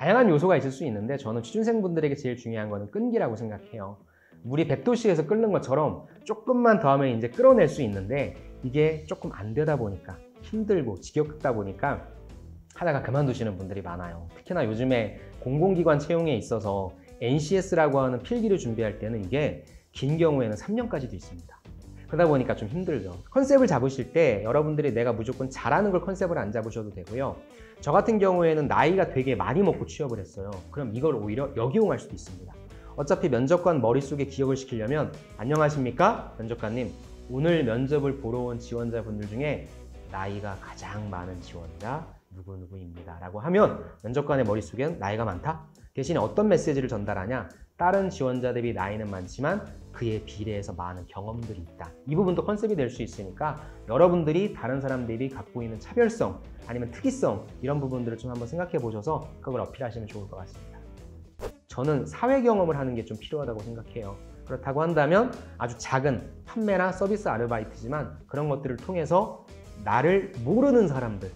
다양한 요소가 있을 수 있는데 저는 취준생분들에게 제일 중요한 거는 끈기라고 생각해요. 물이 100도씨에서 끓는 것처럼 조금만 더 하면 이제 끌어낼 수 있는데 이게 조금 안 되다 보니까 힘들고 지겹다 보니까 하다가 그만두시는 분들이 많아요. 특히나 요즘에 공공기관 채용에 있어서 NCS라고 하는 필기를 준비할 때는 이게 긴 경우에는 3년까지도 있습니다. 그러다 보니까 좀 힘들죠. 컨셉을 잡으실 때 여러분들이 내가 무조건 잘하는 걸 컨셉을 안 잡으셔도 되고요. 저 같은 경우에는 나이가 되게 많이 먹고 취업을 했어요. 그럼 이걸 오히려 역이용할 수도 있습니다. 어차피 면접관 머릿속에 기억을 시키려면 안녕하십니까? 면접관님, 오늘 면접을 보러 온 지원자분들 중에 나이가 가장 많은 지원자 누구누구입니다 라고 하면 면접관의 머릿속엔 나이가 많다? 대신에 어떤 메시지를 전달하냐? 다른 지원자 대비 나이는 많지만 그에 비례해서 많은 경험들이 있다. 이 부분도 컨셉이 될 수 있으니까 여러분들이 다른 사람 대비 갖고 있는 차별성 아니면 특이성 이런 부분들을 좀 한번 생각해 보셔서 그걸 어필하시면 좋을 것 같습니다. 저는 사회 경험을 하는 게 좀 필요하다고 생각해요. 그렇다고 한다면 아주 작은 판매나 서비스 아르바이트지만 그런 것들을 통해서 나를 모르는 사람들,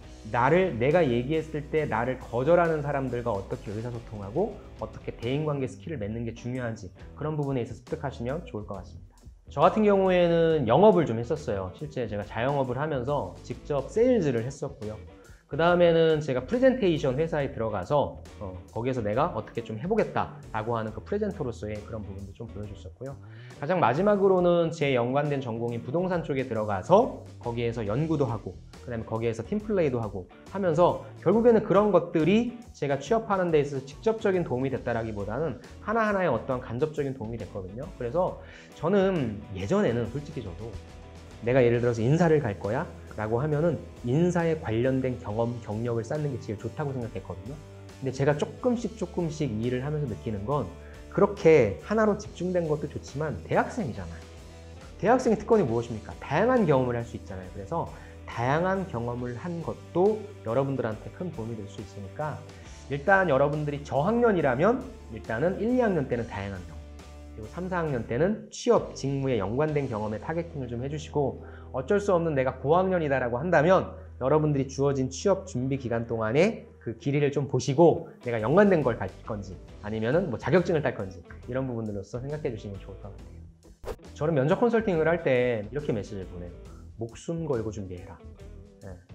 내가 얘기했을 때 나를 거절하는 사람들과 어떻게 의사소통하고 어떻게 대인관계 스킬을 맺는 게 중요한지 그런 부분에 있어서 습득하시면 좋을 것 같습니다. 저 같은 경우에는 영업을 좀 했었어요. 실제 제가 자영업을 하면서 직접 세일즈를 했었고요. 그 다음에는 제가 프레젠테이션 회사에 들어가서 거기에서 내가 어떻게 좀 해보겠다라고 하는 그 프레젠터로서의 그런 부분도 좀 보여줬었고요. 가장 마지막으로는 제 연관된 전공인 부동산 쪽에 들어가서 거기에서 연구도 하고 그 다음에 거기에서 팀플레이도 하고 하면서 결국에는 그런 것들이 제가 취업하는 데 있어서 직접적인 도움이 됐다라기보다는 하나하나의 어떤 간접적인 도움이 됐거든요. 그래서 저는 예전에는 솔직히 저도 내가 예를 들어서 인사를 갈 거야 라고 하면은 인사에 관련된 경험, 경력을 쌓는 게 제일 좋다고 생각했거든요. 근데 제가 조금씩 일을 하면서 느끼는 건 그렇게 하나로 집중된 것도 좋지만 대학생이잖아요. 대학생의 특권이 무엇입니까? 다양한 경험을 할 수 있잖아요. 그래서 다양한 경험을 한 것도 여러분들한테 큰 도움이 될 수 있으니까 일단 여러분들이 저학년이라면 일단은 1, 2학년 때는 다양한 경험 그리고 3, 4학년 때는 취업, 직무에 연관된 경험에 타겟팅을 좀 해주시고 어쩔 수 없는 내가 고학년이다라고 한다면 여러분들이 주어진 취업 준비 기간 동안에 그 길이를 좀 보시고 내가 연관된 걸 갈 건지 아니면은 뭐 자격증을 딸 건지 이런 부분들로서 생각해 주시면 좋을 것 같아요. 저는 면접 컨설팅을 할 때 이렇게 메시지를 보내요. 목숨 걸고 준비해라.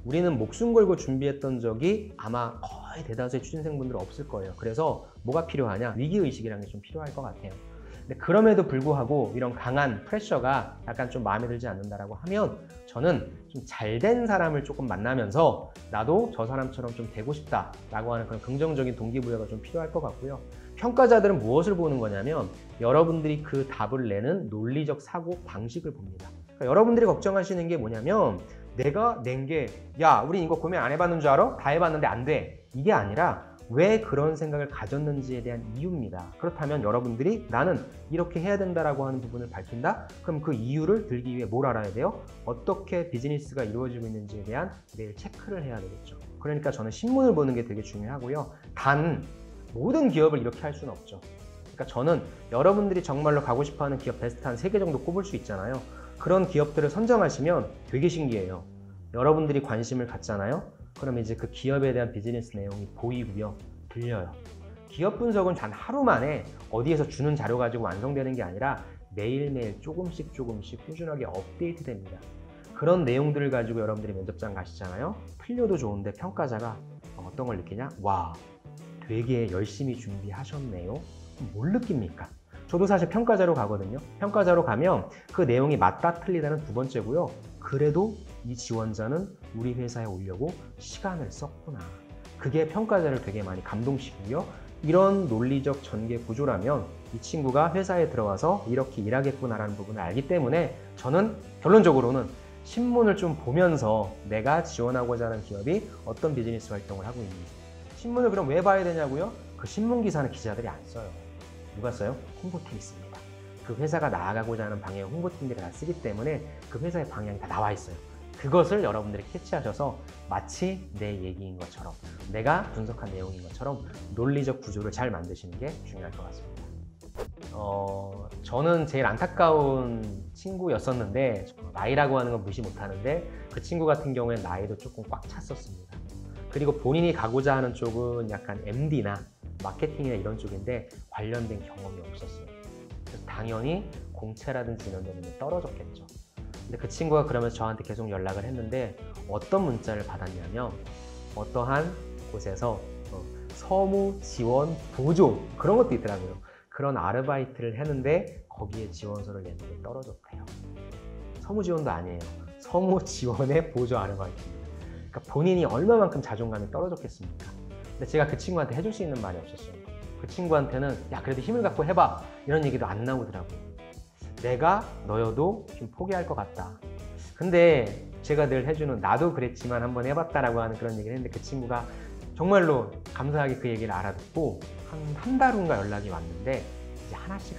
우리는 목숨 걸고 준비했던 적이 아마 거의 대다수의 취준생분들은 없을 거예요. 그래서 뭐가 필요하냐? 위기의식이라는 게 좀 필요할 것 같아요. 근데 그럼에도 불구하고 이런 강한 프레셔가 약간 좀 마음에 들지 않는다라고 하면 저는 좀 잘된 사람을 조금 만나면서 나도 저 사람처럼 좀 되고 싶다라고 하는 그런 긍정적인 동기부여가 좀 필요할 것 같고요. 평가자들은 무엇을 보는 거냐면 여러분들이 그 답을 내는 논리적 사고 방식을 봅니다. 그러니까 여러분들이 걱정하시는 게 뭐냐면 내가 낸 게 야, 우린 이거 고민 안 해봤는 줄 알아? 다 해봤는데 안 돼. 이게 아니라 왜 그런 생각을 가졌는지에 대한 이유입니다. 그렇다면 여러분들이 나는 이렇게 해야 된다라고 하는 부분을 밝힌다? 그럼 그 이유를 들기 위해 뭘 알아야 돼요? 어떻게 비즈니스가 이루어지고 있는지에 대한 매일 체크를 해야 되겠죠. 그러니까 저는 신문을 보는 게 되게 중요하고요. 단 모든 기업을 이렇게 할 수는 없죠. 그러니까 저는 여러분들이 정말로 가고 싶어하는 기업 베스트 한 3개 정도 꼽을 수 있잖아요. 그런 기업들을 선정하시면 되게 신기해요. 여러분들이 관심을 갖잖아요. 그럼 이제 그 기업에 대한 비즈니스 내용이 보이고요. 들려요. 기업 분석은 단 하루 만에 어디에서 주는 자료 가지고 완성되는 게 아니라 매일매일 조금씩 꾸준하게 업데이트 됩니다. 그런 내용들을 가지고 여러분들이 면접장 가시잖아요. 틀려도 좋은데 평가자가 어떤 걸 느끼냐? 와, 되게 열심히 준비하셨네요. 뭘 느낍니까? 저도 사실 평가자로 가거든요. 평가자로 가면 그 내용이 맞다 틀리다는 두 번째고요. 그래도 이 지원자는 우리 회사에 오려고 시간을 썼구나. 그게 평가자를 되게 많이 감동시키고요. 이런 논리적 전개 구조라면 이 친구가 회사에 들어와서 이렇게 일하겠구나라는 부분을 알기 때문에 저는 결론적으로는 신문을 좀 보면서 내가 지원하고자 하는 기업이 어떤 비즈니스 활동을 하고 있는지. 신문을 그럼 왜 봐야 되냐고요? 그 신문 기사는 기자들이 안 써요. 누가 써요? 홍보팀이 씁니다. 그 회사가 나아가고자 하는 방향 홍보팀들이 다 쓰기 때문에 그 회사의 방향이 다 나와 있어요. 그것을 여러분들이 캐치하셔서 마치 내 얘기인 것처럼 내가 분석한 내용인 것처럼 논리적 구조를 잘 만드시는 게 중요할 것 같습니다. 저는 제일 안타까운 친구였었는데 나이라고 하는 건 무시 못하는데 그 친구 같은 경우에는 나이도 조금 꽉 찼었습니다. 그리고 본인이 가고자 하는 쪽은 약간 MD나 마케팅이나 이런 쪽인데 관련된 경험이 없었어요. 그래서 당연히 공채라든지 이런 데는 떨어졌겠죠. 근데 그 친구가 그러면서 저한테 계속 연락을 했는데 어떤 문자를 받았냐면 어떠한 곳에서 서무 지원 보조 그런 것도 있더라고요. 그런 아르바이트를 했는데 거기에 지원서를 냈는데 떨어졌대요. 서무 지원도 아니에요. 서무 지원의 보조 아르바이트입니다. 그러니까 본인이 얼마만큼 자존감이 떨어졌겠습니까? 근데 제가 그 친구한테 해줄 수 있는 말이 없었어요. 그 친구한테는 야 그래도 힘을 갖고 해봐 이런 얘기도 안 나오더라고요. 내가 너여도 좀 포기할 것 같다. 근데 제가 늘 해주는 나도 그랬지만 한번 해봤다라고 하는 그런 얘기를 했는데 그 친구가 정말로 감사하게 그 얘기를 알아듣고 한 달 후인가 연락이 왔는데 이제 하나씩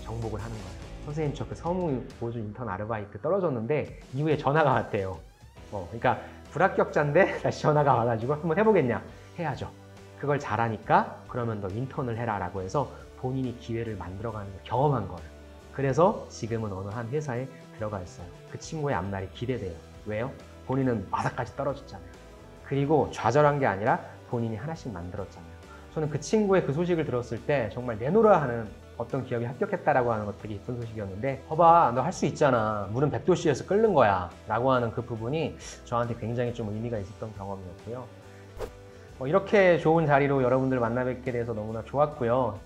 정복을 하는 거예요. 선생님 저 그 서무 보조 인턴 아르바이트 떨어졌는데 이후에 전화가 왔대요. 그러니까 불합격자인데 다시 전화가 와가지고 한번 해보겠냐? 해야죠. 그걸 잘하니까 그러면 너 인턴을 해라 라고 해서 본인이 기회를 만들어가는 걸 경험한 거예요. 그래서 지금은 어느 한 회사에 들어가 있어요. 그 친구의 앞날이 기대돼요. 왜요? 본인은 바닥까지 떨어졌잖아요. 그리고 좌절한 게 아니라 본인이 하나씩 만들었잖아요. 저는 그 친구의 그 소식을 들었을 때 정말 내놓으라 하는 어떤 기업이 합격했다라고 하는 것 되게 기쁜 소식이었는데 봐봐 너 할 수 있잖아 물은 백도시에서 끓는 거야 라고 하는 그 부분이 저한테 굉장히 좀 의미가 있었던 경험이었고요. 이렇게 좋은 자리로 여러분들 만나 뵙게 돼서 너무나 좋았고요.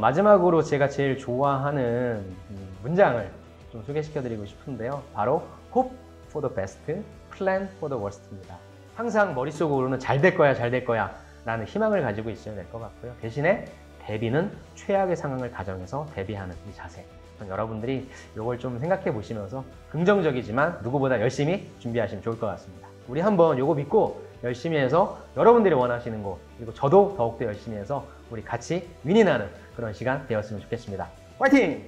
마지막으로 제가 제일 좋아하는 문장을 좀 소개시켜 드리고 싶은데요. 바로 Hope for the best, plan for the worst입니다. 항상 머릿속으로는 잘 될 거야 잘 될 거야 라는 희망을 가지고 있어야 될 것 같고요. 대신에 대비는 최악의 상황을 가정해서 대비하는 이 자세. 여러분들이 이걸 좀 생각해 보시면서 긍정적이지만 누구보다 열심히 준비하시면 좋을 것 같습니다. 우리 한번 이거 믿고 열심히 해서 여러분들이 원하시는 거 그리고 저도 더욱더 열심히 해서 우리 같이 윈이 나는 그런 시간 되었으면 좋겠습니다. 화이팅!